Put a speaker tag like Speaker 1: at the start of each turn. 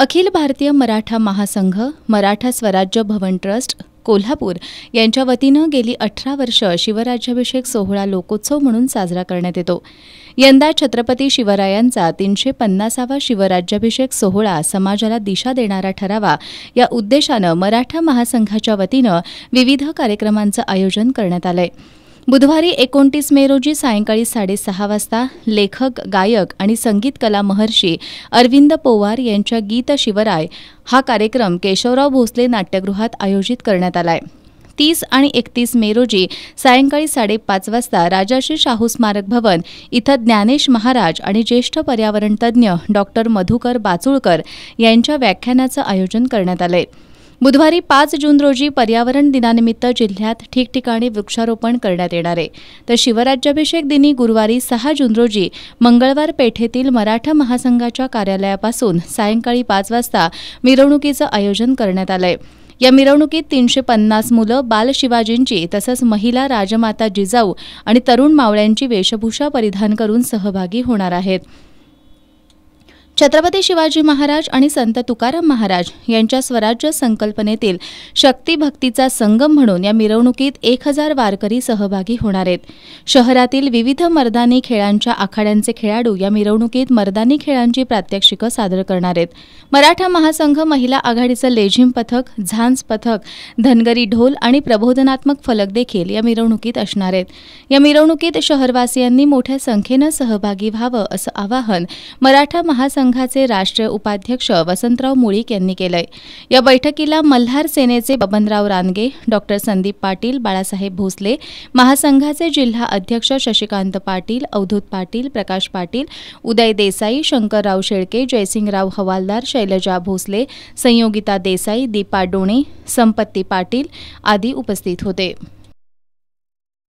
Speaker 1: अखिल भारतीय मराठा महासंघ, मराठा स्वराज्य भवन ट्रस्ट, कोल्हापूर यांच्या वतीनं गेली 18 वर्ष शिवराज्याभिषेक सोहळा लोकोत्सव म्हणून साजरा करण्यात येतो. यंदा छत्रपती शिवरायांचा 350वा शिवराज्याभिषेक सोहळा समाजाला दिशा देणारा ठरावा या उद्देशानं मराठा महासंघाच्या वतीनं विविध कार्यक्रमांचं आयोजन करण्यात आलंय. बुधवारी 29 मे रोजी सायंकाळी 6:30 वाजता लेखक, गायक आणि संगीत कला महर्षी अरविंद पोवार यांच्या गीत शिवराय हा कार्यक्रम केशवराव भोसले नाट्यगृहात आयोजित करण्यात आलाय. 30 आणि 31 मे रोजी सायंकाळी 5:30 वाजता राजाश्री शाहू स्मारक भवन इथं ज्ञानेश महाराज आणि ज्येष्ठ पर्यावरण तज्ज्ञ डॉक्टर मधुकर बाचुळकर यांच्या व्याख्यानाचं आयोजन करण्यात आलंय. बुधवारी 5 जून रोजी पर्यावरण दिनानिमित्त जिल्ह्यात ठिकठिकाणी वृक्षारोपण करण्यात येणार आहे. तर शिवराज्याभिषेक दिनी गुरुवारी 6 जून रोजी मंगळवार पेठेतील मराठा महासंघाच्या कार्यालयापासून सायंकाळी 5 वाजता मिरवणुकीचं आयोजन करण्यात आलंय. या मिरवणुकीत 350 मुलं बालशिवाजींची तसंच महिला राजमाता जिजाऊ आणि तरुण मावळ्यांची वेशभूषा परिधान करून सहभागी होणार आहेत. छत्रपती शिवाजी महाराज आणि संत तुकाराम महाराज यांच्या स्वराज्य संकल्पनेतील शक्ती-भक्तीचा संगम म्हणून या मिरवणुकीत 1000 वारकरी सहभागी होणार आहेत. शहरातील विविध मर्दानी खेळांच्या आखाड्यांचे खेळाडू या मिरवणुकीत मर्दानी खेळांची प्रात्यक्षिकं सादर करणार आहेत. मराठा महासंघ महिला आघाडीचं लेझिम पथक, झांज पथक, धनगरी ढोल आणि प्रबोधनात्मक फलक देखील या मिरवणुकीत असणार आहेत. या मिरवणुकीत शहरवासियांनी मोठ्या संख्येनं सहभागी व्हावं असं आवाहन मराठा महासंघाचे राष्ट्रीय उपाध्यक्ष वसंतराव मुळीक यांनी केलंय. या बैठकीला मल्हार सेनेचे बबनराव रानगे, डॉक्टर संदीप पाटील, बाळासाहेब भोसले, महासंघाचे जिल्हा अध्यक्ष शशिकांत पाटील, अवधूत पाटील, प्रकाश पाटील, उदय देसाई, शंकरराव शेळके, जयसिंगराव हवालदार, शैलजा भोसले, संयोगिता देसाई, दीपा डोणे, संपत्ती पाटील आदी उपस्थित होते.